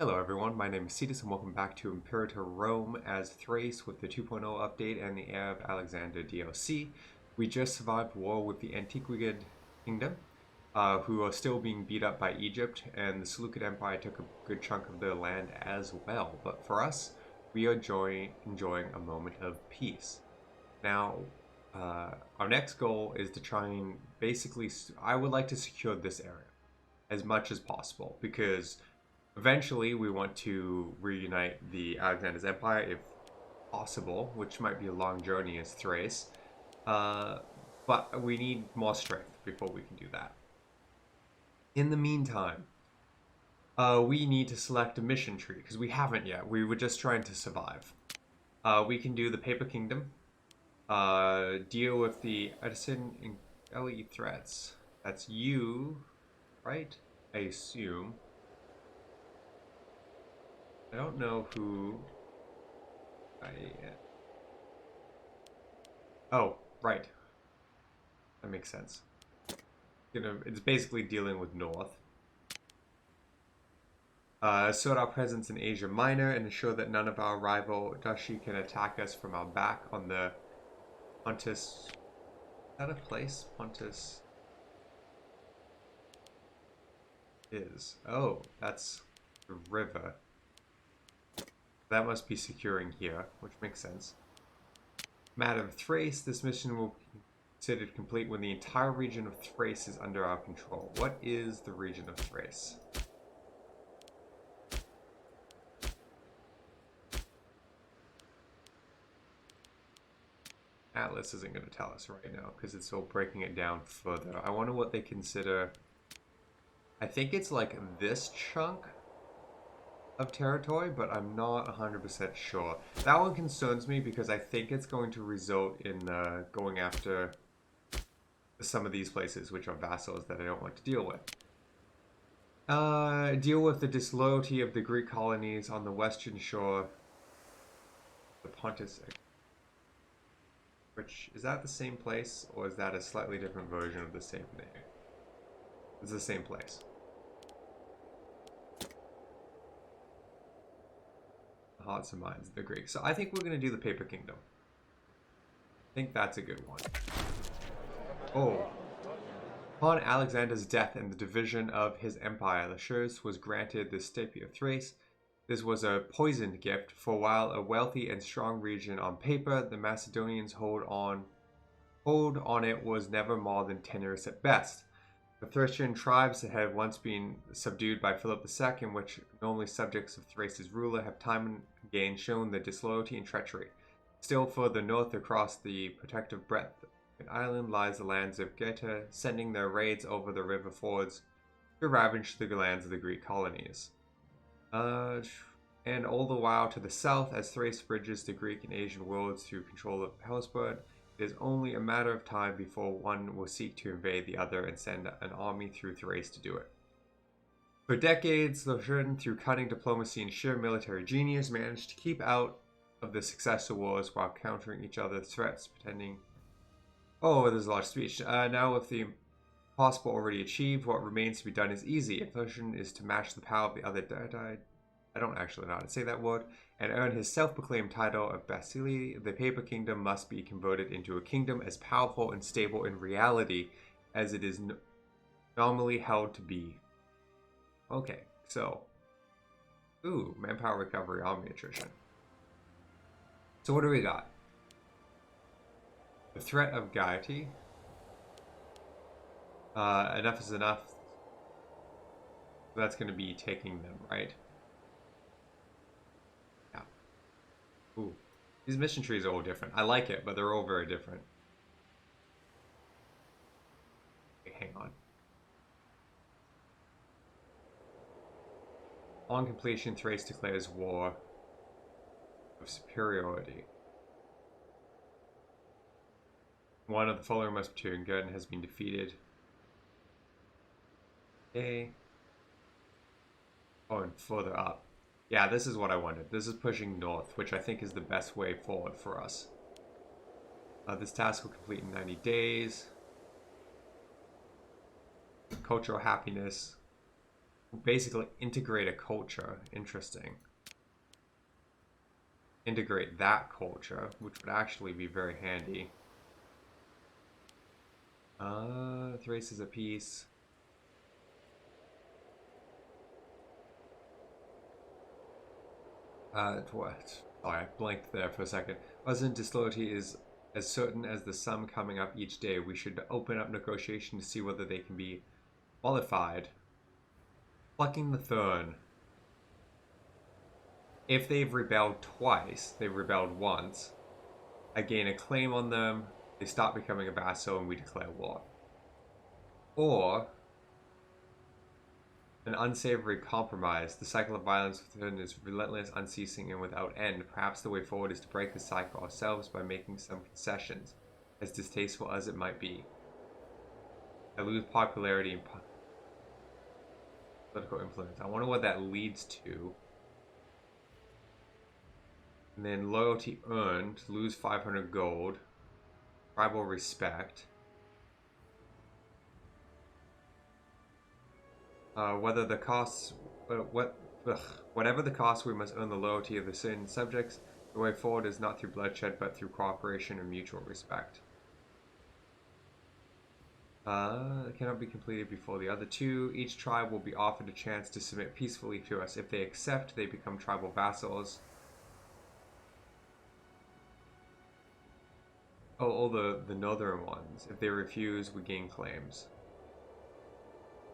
Hello everyone, my name is Cetus and welcome back to Imperator Rome as Thrace with the 2.0 update and the Heir of Alexander DLC. We just survived war with the Antiquid Kingdom, who are still being beat up by Egypt, and the Seleucid Empire took a good chunk of their land as well. But for us, we are enjoying a moment of peace. Now, our next goal is to try and basically, I would like to secure this area as much as possible because eventually, we want to reunite the Alexander's Empire if possible, which might be a long journey as Thrace. Uh, but we need more strength before we can do that. In the meantime, we need to select a mission tree because we haven't yet. We were just trying to survive. We can do the Paper Kingdom, deal with the Edison and Ellie threats. That's you, right? I assume. I don't know who I. Oh, right. That makes sense. It's basically dealing with North. Assert our presence in Asia Minor and ensure that none of our rival Dashi can attack us from our back on the Pontus. Is that a place? Pontus is. Oh, that's the river. That must be securing here, which makes sense. Matter of Thrace, this mission will be considered complete when the entire region of Thrace is under our control. What is the region of Thrace? Atlas isn't going to tell us right now because it's still breaking it down further. I wonder what they consider. I think it's like this chunk of territory, but I'm not 100% sure. That one concerns me because I think it's going to result in going after some of these places, which are vassals that I don't want to deal with. Deal with the disloyalty of the Greek colonies on the western shore. The Pontus. Which, is that the same place, or is that a slightly different version of the same thing? It's the same place. The hearts and minds of the Greeks. So I think we're going to do the Paper Kingdom. I think that's a good one. Oh. Upon Alexander's death and the division of his empire, Lascivious was granted the Stepy of Thrace. This was a poisoned gift, for while a wealthy and strong region on paper, the Macedonians' hold on it was never more than tenuous at best. The Thracian tribes that had once been subdued by Philip II, which normally subjects of Thrace's ruler, have time and again shown their disloyalty and treachery. Still further north across the protective breadth of the island lies the lands of Geta, sending their raids over the river fords to ravage the lands of the Greek colonies. And all the while to the south, as Thrace bridges the Greek and Asian worlds through control of Hellespont, it is only a matter of time before one will seek to invade the other and send an army through Thrace to do it. For decades, the Russian, through cunning diplomacy and sheer military genius, managed to keep out of the successful wars while countering each other's threats, pretending... Oh, there's a lot of speech. Now, with the possible already achieved, what remains to be done is easy. Inflation is to match the power of the other I don't actually know how to say that word, and earn his self-proclaimed title of Basili. The Paper Kingdom must be converted into a kingdom as powerful and stable in reality as it is normally held to be. Okay, so... Ooh, manpower recovery, army attrition. So what do we got? The threat of Gaiety. Enough is enough. That's going to be taking them, right? Yeah. Ooh. These mission trees are all different. I like it, but they're all very different. Okay, hang on. On completion, Thrace declares war of superiority. One of the following Musketeer gun has been defeated. Okay. Oh, and further up. Yeah, this is what I wanted. This is pushing north, which I think is the best way forward for us. This task will complete in 90 days. Cultural happiness. Basically integrate a culture. Interesting. Integrate that culture, which would actually be very handy. Thrace is a piece. What? Sorry, I blanked there for a second. Wasn't disloyalty is as certain as the sun coming up each day. We should open up negotiation to see whether they can be qualified. Plucking the Thorn. If they've rebelled twice, they've rebelled once, I gain a claim on them, they stop becoming a vassal, and we declare war. Or an unsavory compromise. The cycle of violence within is relentless, unceasing, and without end. Perhaps the way forward is to break the cycle ourselves by making some concessions, as distasteful as it might be. I lose popularity and political influence. I wonder what that leads to. And then loyalty earned, lose 500 gold. Tribal respect. Whether the costs, whatever the cost, we must earn the loyalty of the certain subjects. The way forward is not through bloodshed, but through cooperation and mutual respect. It cannot be completed before the other two. Each tribe will be offered a chance to submit peacefully to us. If they accept, they become tribal vassals. Oh, all the northern ones. If they refuse, we gain claims.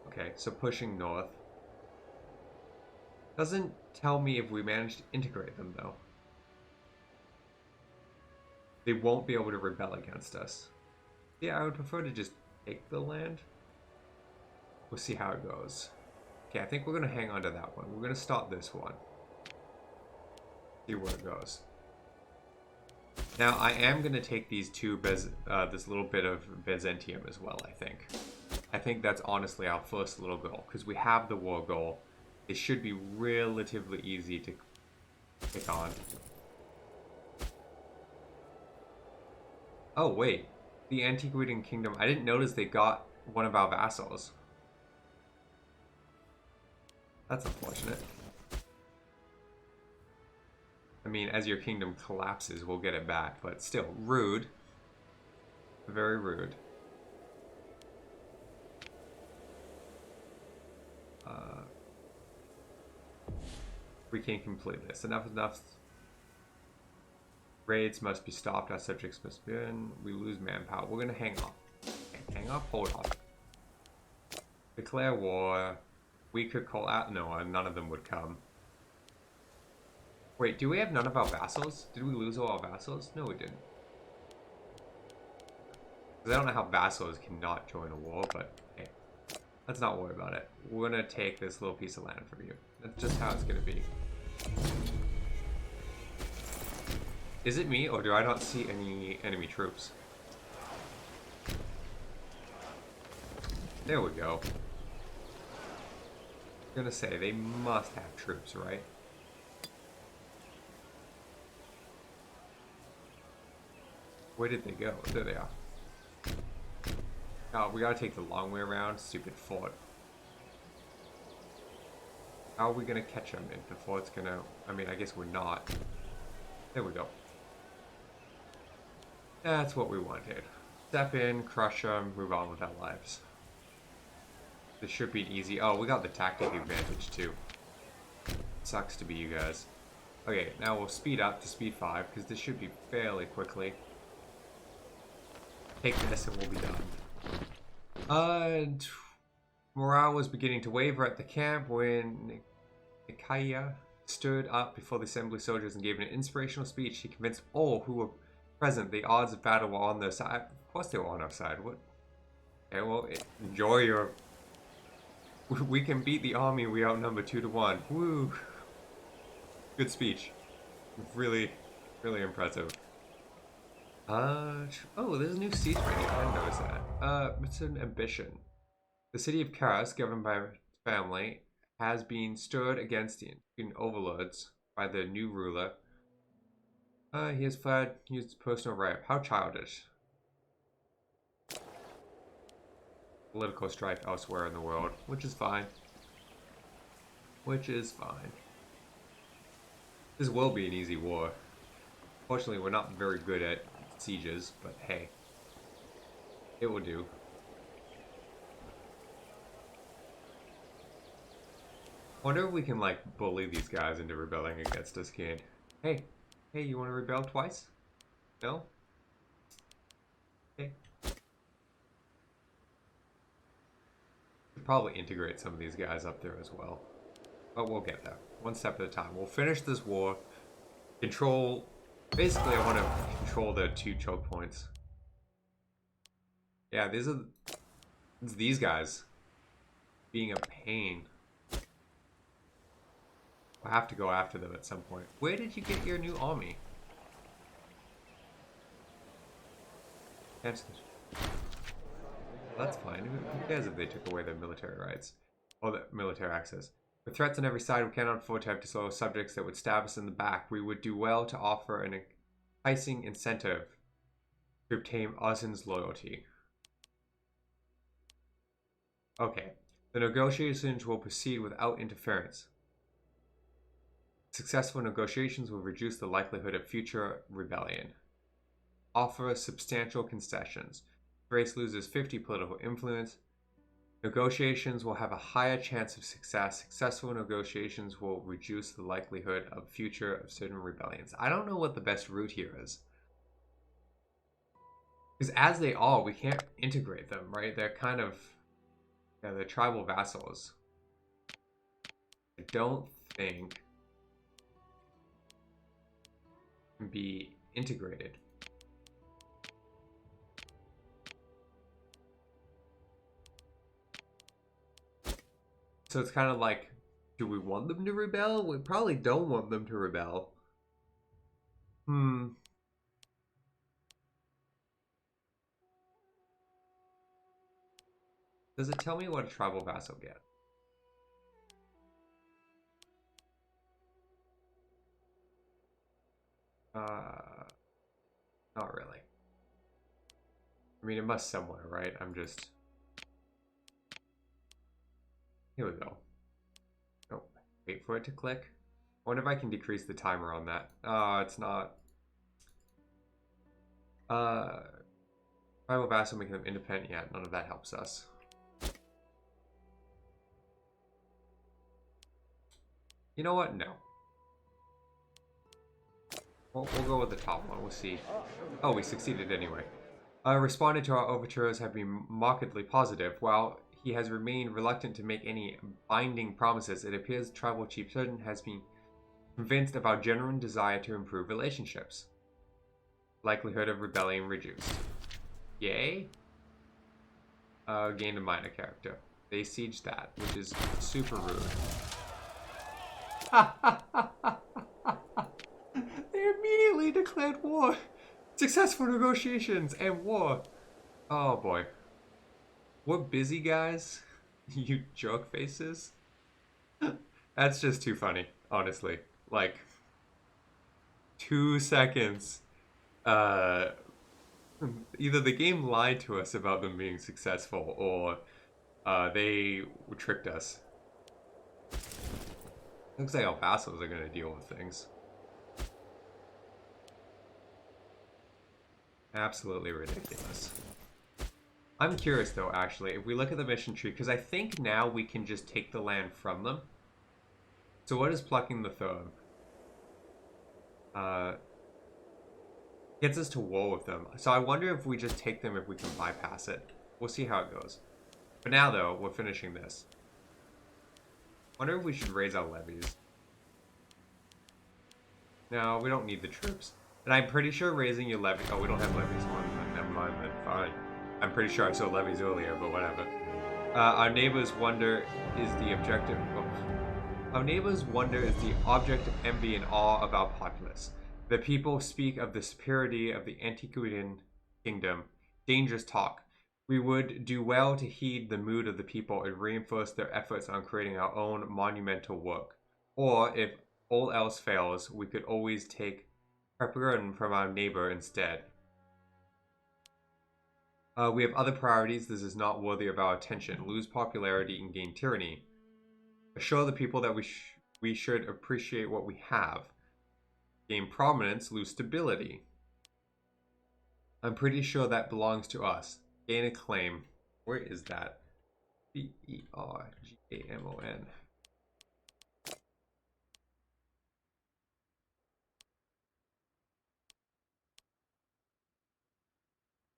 Okay, so pushing north. Doesn't tell me if we manage to integrate them, though. They won't be able to rebel against us. Yeah, I would prefer to just take the land. We'll see how it goes. Okay, I think we're going to hang on to that one. We're going to start this one. See where it goes. Now, I am going to take these two, this little bit of Byzantium as well, I think. I think that's honestly our first little goal, because we have the war goal. It should be relatively easy to pick on. Oh, wait. The Antiquian Kingdom, I didn't notice they got one of our vassals. That's unfortunate. I mean, as your kingdom collapses, we'll get it back, but still, rude. Very rude. We can complete this. Enough. Raids must be stopped. Our subjects must be in. We lose manpower. We're gonna hang off. Hang off. Hold on. Declare war. We could call out. No, none of them would come. Wait, do we have none of our vassals? Did we lose all our vassals? No, we didn't. Because I don't know how vassals cannot join a war, but hey, let's not worry about it. We're gonna take this little piece of land from you. That's just how it's gonna be. Is it me, or do I not see any enemy troops? There we go. I'm gonna say, they must have troops, right? Where did they go? There they are. Oh, we gotta take the long way around. Stupid fort. How are we gonna catch them if the fort's gonna... I mean, I guess we're not. There we go. That's what we wanted. Step in, crush them, move on with our lives. This should be easy. Oh, we got the tactic advantage too. Sucks to be you guys. Okay, now we'll speed up to speed 5 because this should be fairly quickly. Take this and we'll be done. Morale was beginning to waver at the camp when Nikaya stood up before the assembly soldiers and gave an inspirational speech. She convinced all who were present the odds of battle were on their side. Of course they were on our side. What? Okay, well, enjoy your... We can beat the army. We outnumber 2 to 1. Woo! Good speech. Really, really impressive. Oh, there's a new siege rating. I didn't notice that. It's an ambition. The city of Heirs, governed by family, has been stirred against the overlords by the new ruler. He has fled, used personal rape. How childish. Political strife elsewhere in the world, which is fine. which is fine. This will be an easy war. Fortunately, we're not very good at sieges, but hey, it will do. Wonder if we can, like, bully these guys into rebelling against us, kid. Hey, you want to rebel twice? No? Okay. Could probably integrate some of these guys up there as well. But we'll get there. One step at a time. We'll finish this war. Control... Basically, I want to control the 2 choke points. Yeah, it's these guys being a pain. We'll have to go after them at some point. Where did you get your new army? That's fine. Who cares if they took away their military rights? Or the military access. With threats on every side, we cannot afford to have disloyal subjects that would stab us in the back. We would do well to offer an enticing incentive to obtain Ozin's loyalty. Okay. The negotiations will proceed without interference. Successful negotiations will reduce the likelihood of future rebellion. Offer substantial concessions. Thrace loses 50 political influence. Negotiations will have a higher chance of success. Successful negotiations will reduce the likelihood of future of certain rebellions. I don't know what the best route here is. Because as they are, we can't integrate them, right? They're kind of... Yeah, they're tribal vassals. I don't think... can be integrated. So it's kind of like, do we want them to rebel? We probably don't want them to rebel. Does it tell me what a tribal vassal get? Not really. I mean, it must somewhere, right? I'm just... Here we go. Oh, wait for it to click. I wonder if I can decrease the timer on that. It's not. Tribal vassal making them independent yet. None of that helps us. You know what? No. We'll go with the top one. We'll see. Oh, we succeeded anyway. Responded to our overtures have been markedly positive. While he has remained reluctant to make any binding promises, it appears tribal chief Certain has been convinced of our genuine desire to improve relationships. Likelihood of rebellion reduced. Yay. Gained a minor character. They sieged that, which is super rude. They immediately declared war. Successful negotiations and war. Oh boy. We're busy, guys. You joke faces. That's just too funny, honestly. Like, 2 seconds. Either the game lied to us about them being successful, or they tricked us. Looks like our vassals are going to deal with things. Absolutely ridiculous. I'm curious, though, actually, if we look at the mission tree, because I think now we can just take the land from them. So what is plucking the third? Gets us to war with them. So I wonder if we just take them, if we can bypass it. We'll see how it goes. But now, though, we're finishing this. Wonder if we should raise our levies. No, we don't need the troops. And I'm pretty sure raising your levy... Oh, we don't have levies on. Never mind then. Fine. I'm pretty sure I saw levies earlier, but whatever. Our neighbors' wonder is the objective... Oh. Our neighbors' wonder is the object of envy and awe of our populace. The people speak of the superiority of the Antiquian kingdom. Dangerous talk. We would do well to heed the mood of the people and reinforce their efforts on creating our own monumental work. Or, if all else fails, we could always take preparation from our neighbor instead. We have other priorities. This is not worthy of our attention. Lose popularity and gain tyranny. Show the people that we should appreciate what we have. Gain prominence, lose stability. I'm pretty sure that belongs to us. Gain acclaim. Where is that? Bergamon.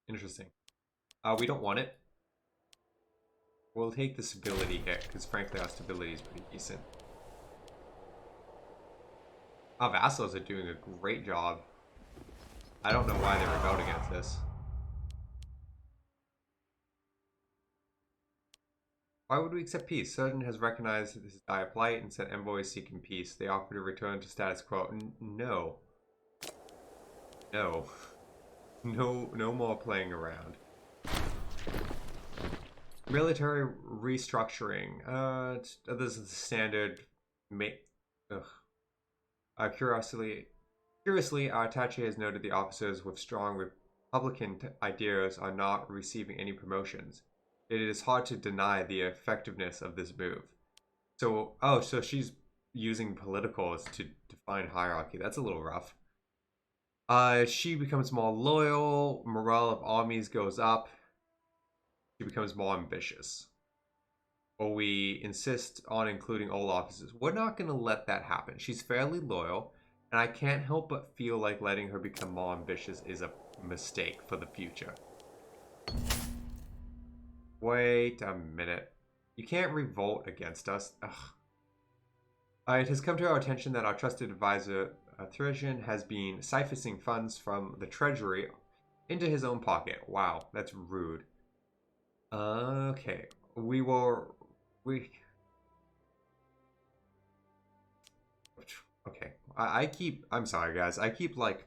Interesting. We don't want it. We'll take the stability hit, because frankly our stability is pretty decent. Our vassals are doing a great job. I don't know why they rebelled against this. Why would we accept peace? Certain has recognized this is dire plight and sent envoys seeking peace. They offer to return to status quo. No. No. No more playing around. Military restructuring. This is the standard. Curiously, our attaché has noted the officers with strong Republican ideas are not receiving any promotions. It is hard to deny the effectiveness of this move. So, so she's using politicals to define hierarchy. That's a little rough. She becomes more loyal. Morale of armies goes up. She becomes more ambitious. Or we insist on including all officers. We're not going to let that happen. She's fairly loyal, and I can't help but feel like letting her become more ambitious is a mistake for the future. Wait a minute. You can't revolt against us. Ugh. It has come to our attention that our trusted advisor, Thrace, has been siphoning funds from the treasury into his own pocket. Wow, that's rude. Okay. Okay. I'm sorry guys.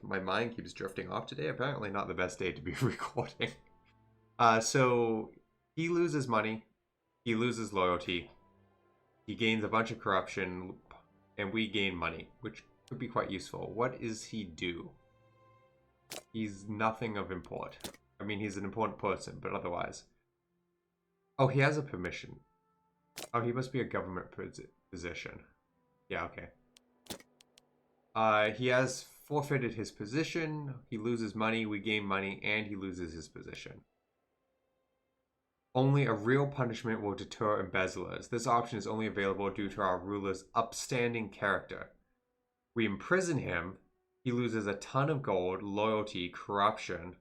My mind keeps drifting off today. Apparently not the best day to be recording. So he loses money. He loses loyalty. He gains a bunch of corruption. And we gain money, which could be quite useful. What does he do? He's nothing of import. I mean, he's an important person, but otherwise. Oh, he has a permission. Oh, he must be a government position. Yeah, okay. He has forfeited his position. He loses money, we gain money, and he loses his position. Only a real punishment will deter embezzlers. This option is only available due to our ruler's upstanding character. We imprison him. He loses a ton of gold, loyalty, corruption.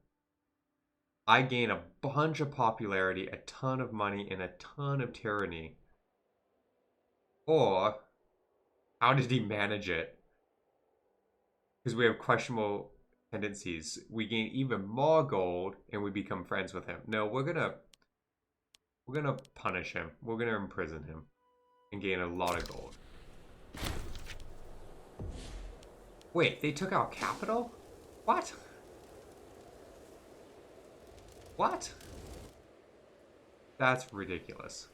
I gain a bunch of popularity, a ton of money, and a ton of tyranny. Or, how did he manage it? Because we have questionable tendencies. We gain even more gold, and we become friends with him. No, we're gonna punish him. We're gonna imprison him and gain a lot of gold. Wait, they took our capital? What? What? That's ridiculous.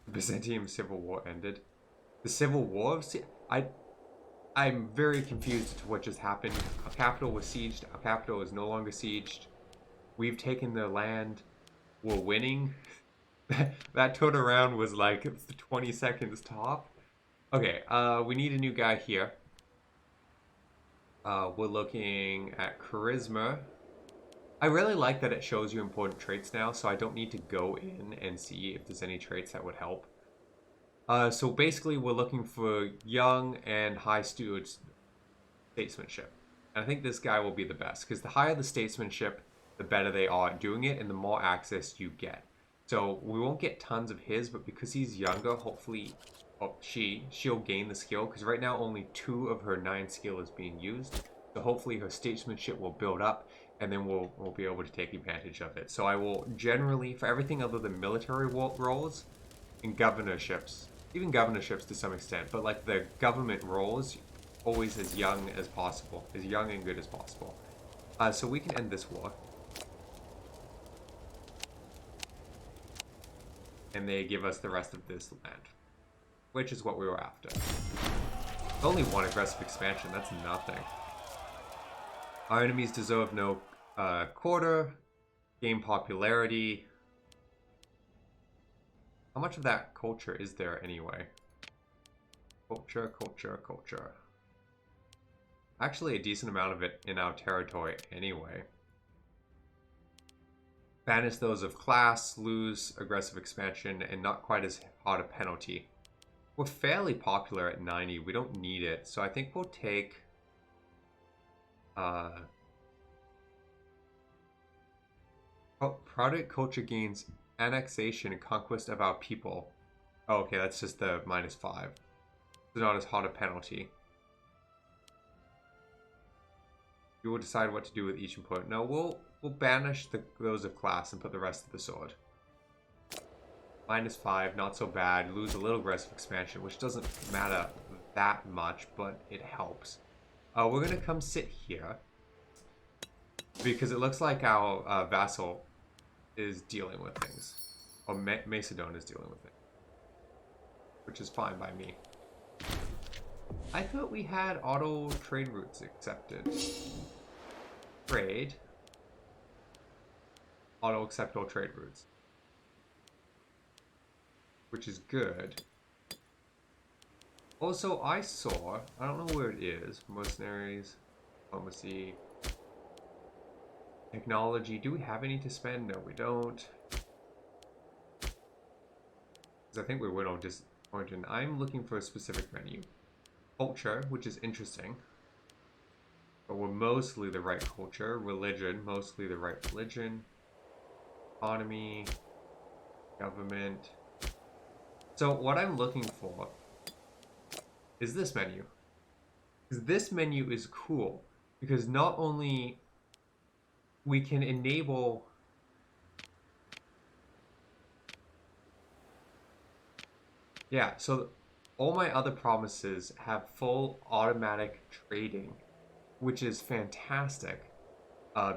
The Byzantium Civil War ended. The Civil War? I'm very confused as to what just happened. Our capital was sieged. Our capital is no longer sieged. We've taken their land. We're winning. That turnaround was like 20 seconds top. Okay, we need a new guy here. We're looking at charisma. I really like that it shows you important traits now, so I don't need to go in and see if there's any traits that would help. So basically we're looking for young and high statesmanship. And I think this guy will be the best, because the higher the statesmanship, the better they are at doing it, and the more access you get. So we won't get tons of his, but because he's younger, hopefully she'll gain the skill, because right now only 2 of her 9 skill is being used. So hopefully her statesmanship will build up, and then we'll be able to take advantage of it. So I will generally, for everything other than military roles and governorships, even governorships to some extent, but like the government roles, always as young as possible, as young and good as possible. So we can end this war. And they give us the rest of this land, which is what we were after. Only 1 aggressive expansion, that's nothing. Our enemies deserve no quarter, game popularity. How much of that culture is there anyway? Culture, culture, culture. Actually, a decent amount of it in our territory anyway. Banish those of class, lose aggressive expansion, and not quite as hard a penalty. We're fairly popular at 90. We don't need it, so I think we'll take... Product culture gains annexation and conquest of our people. Oh, okay, that's just the -5. It's not as hard a penalty. You will decide what to do with each input. No, we'll banish those of class and put the rest of the sword. -5, not so bad. Lose a little aggressive expansion, which doesn't matter that much, but it helps. We're gonna come sit here because it looks like our vassal is dealing with things, or Macedon is dealing with it, which is fine by me. I thought we had auto trade routes accepted. Trade. Auto accept all trade routes, which is good. Also, I saw, I don't know where it is, mercenaries, diplomacy, technology. Do we have any to spend? No, we don't. Because I think we would on origin. I'm looking for a specific menu. Culture, which is interesting. But we're mostly the right culture. Religion, mostly the right religion. Economy, government. So what I'm looking for is this menu. Because this menu is cool. Because not only we can enable so all my other provinces have full automatic trading, which is fantastic.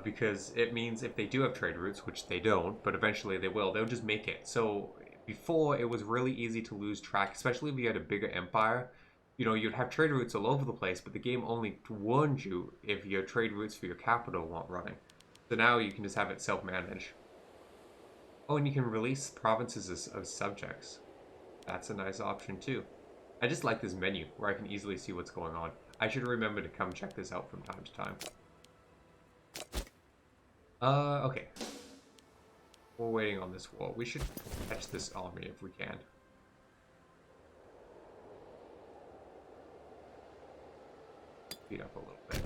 Because it means if they do have trade routes, which they don't, but eventually they will, they'll just make it. So before, it was really easy to lose track, especially if you had a bigger empire. You know, you'd have trade routes all over the place, but the game only warned you if your trade routes for your capital weren't running. So now you can just have it self-manage. Oh, and you can release provinces as subjects. That's a nice option too. I just like this menu where I can easily see what's going on. I should remember to come check this out from time to time. Okay. We're waiting on this war. We should catch this army if we can. Speed up a little bit.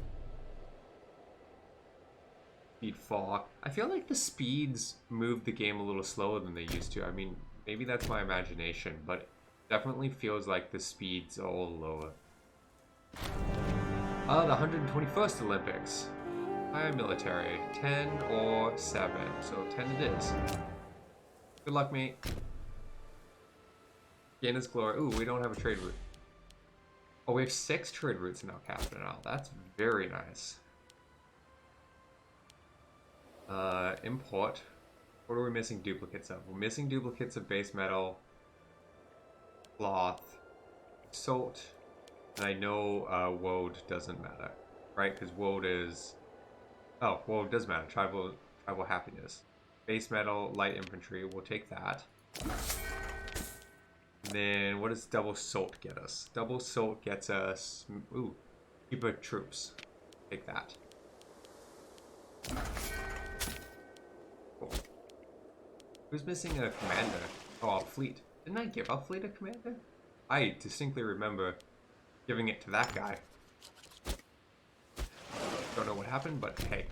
Speed 4. I feel like the speeds move the game a little slower than they used to. I mean, maybe that's my imagination, but it definitely feels like the speeds are all lower. The 121st Olympics. Higher military. 10 or 7. So 10 it is. Good luck, mate. Gain his glory. Ooh, we don't have a trade route. Oh, we have 6 trade routes in our capital now. That's very nice. Import. What are we missing duplicates of? We're missing duplicates of base metal, cloth, salt, and I know woad doesn't matter, right? Because woad is... Oh, woad does matter. Tribal happiness. Base metal, light infantry, we'll take that. And then what does double salt get us? Double salt gets us... Ooh, keeper troops. Take that. Cool. Who's missing a commander? Oh, a fleet. Didn't I give our fleet a commander? I distinctly remember giving it to that guy. Don't know what happened, but hey.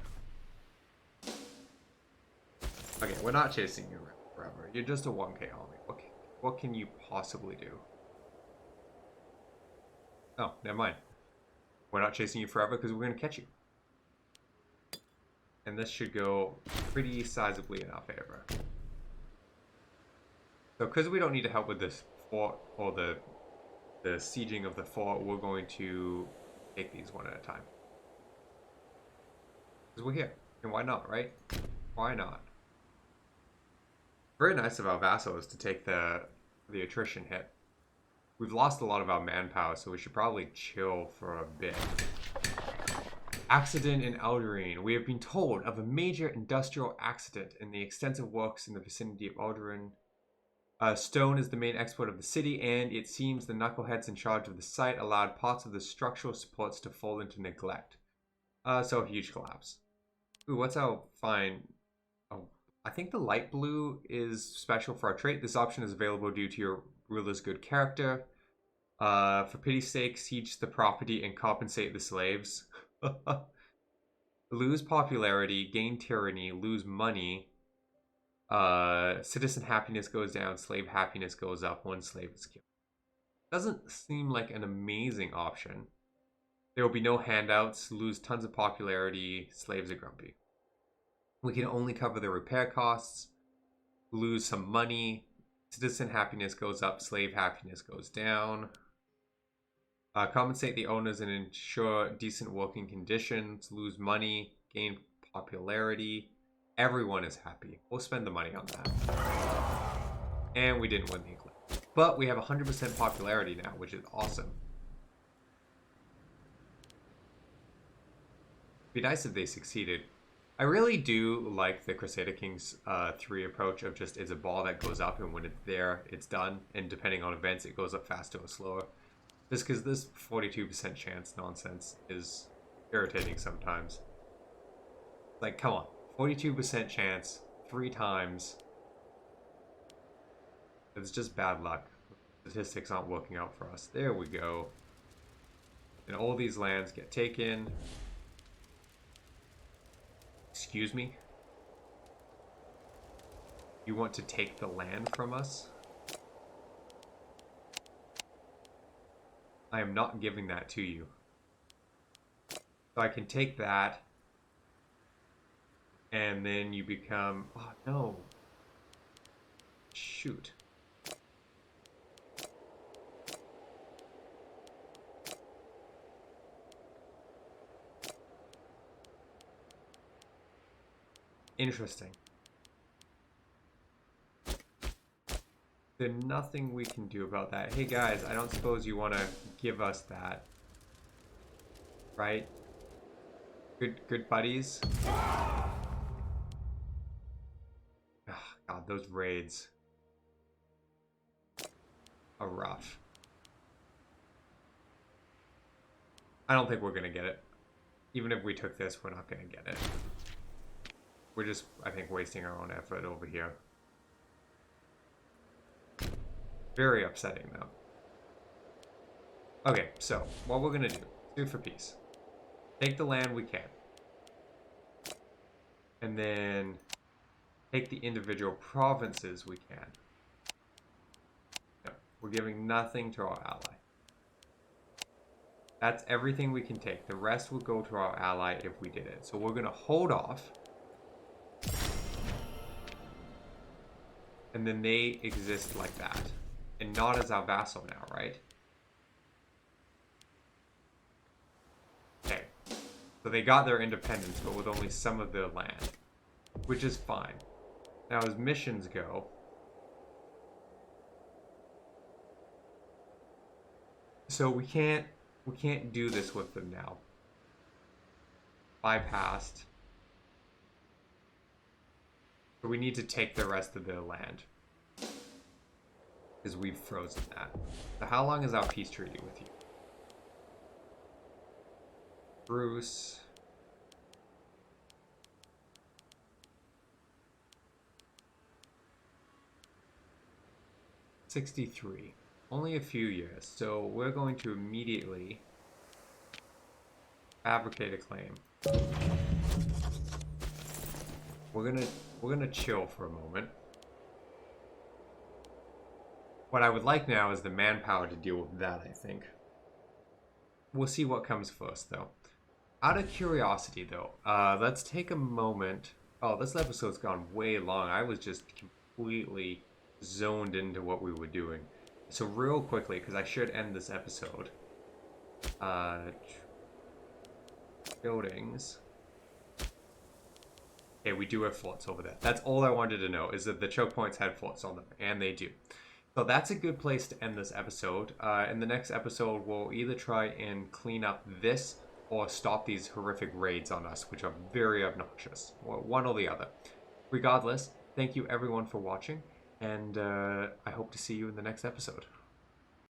Okay, we're not chasing you forever. You're just a 1k army. Okay, what can you possibly do? Oh, never mind. We're not chasing you forever because we're going to catch you. And this should go pretty sizably in our favor. So because we don't need to help with this fort or the sieging of the fort, we're going to take these one at a time. Because we're here. And why not, right? Why not? Very nice of our vassals to take the attrition hit. We've lost a lot of our manpower, so we should probably chill for a bit. Accident in Alderaan. We have been told of a major industrial accident in the extensive works in the vicinity of Alderaan. Stone is the main export of the city, and it seems the knuckleheads in charge of the site allowed parts of the structural supports to fall into neglect. So a huge collapse. Ooh, what's our fine? Oh, I think the light blue is special for our trait. This option is available due to your ruler's good character. For pity's sake, siege the property and compensate the slaves. Lose popularity, gain tyranny, lose money. Citizen happiness goes down, slave happiness goes up, one slave is killed. Doesn't seem like an amazing option. There will be no handouts, lose tons of popularity, slaves are grumpy. We can only cover the repair costs, lose some money, citizen happiness goes up, slave happiness goes down. Compensate the owners and ensure decent working conditions, lose money, gain popularity. Everyone is happy. We'll spend the money on that. And we didn't win the eclipse. But we have 100% popularity now, which is awesome. It'd be nice if they succeeded. I really do like the Crusader Kings 3 approach of just it's a ball that goes up, and when it's there, it's done. And depending on events, it goes up faster or slower. Just because this 42% chance nonsense is irritating sometimes. Like, come on. 42% chance, 3 times. It's just bad luck. Statistics aren't working out for us. There we go. And all these lands get taken. Excuse me? You want to take the land from us? I am not giving that to you. So I can take that. And then you become... Oh, no. Shoot. Interesting. There's nothing we can do about that. Hey guys, I don't suppose you want to give us that. Right? Good buddies? God, those raids are rough. I don't think we're going to get it. Even if we took this, we're not going to get it. We're just, I think, wasting our own effort over here. Very upsetting, though. Okay, so, what we're going to do, sue for peace. Take the land we can. And then take the individual provinces we can. No, we're giving nothing to our ally. That's everything we can take. The rest will go to our ally if we did it. So we're going to hold off. And then they exist like that. And not as our vassal now, right? Okay. So they got their independence, but with only some of their land. Which is fine. Now as missions go, so we can't do this with them now. Bypassed. So we need to take the rest of their land. Because we've frozen that. So how long is our peace treaty with you? Bruce. $63. Only a few years. So we're going to immediately fabricate a claim. We're gonna chill for a moment. What I would like now is the manpower to deal with that, I think. We'll see what comes first, though. Out of curiosity, though, let's take a moment. Oh, this episode's gone way long. I was just completely zoned into what we were doing. So real quickly, because I should end this episode. Buildings. Okay, we do have forts over there. That's all I wanted to know, is that the choke points had forts on them, and they do. So that's a good place to end this episode. In the next episode, we'll either try and clean up this or stop these horrific raids on us, which are very obnoxious. One or the other. Regardless, thank you everyone for watching, and I hope to see you in the next episode.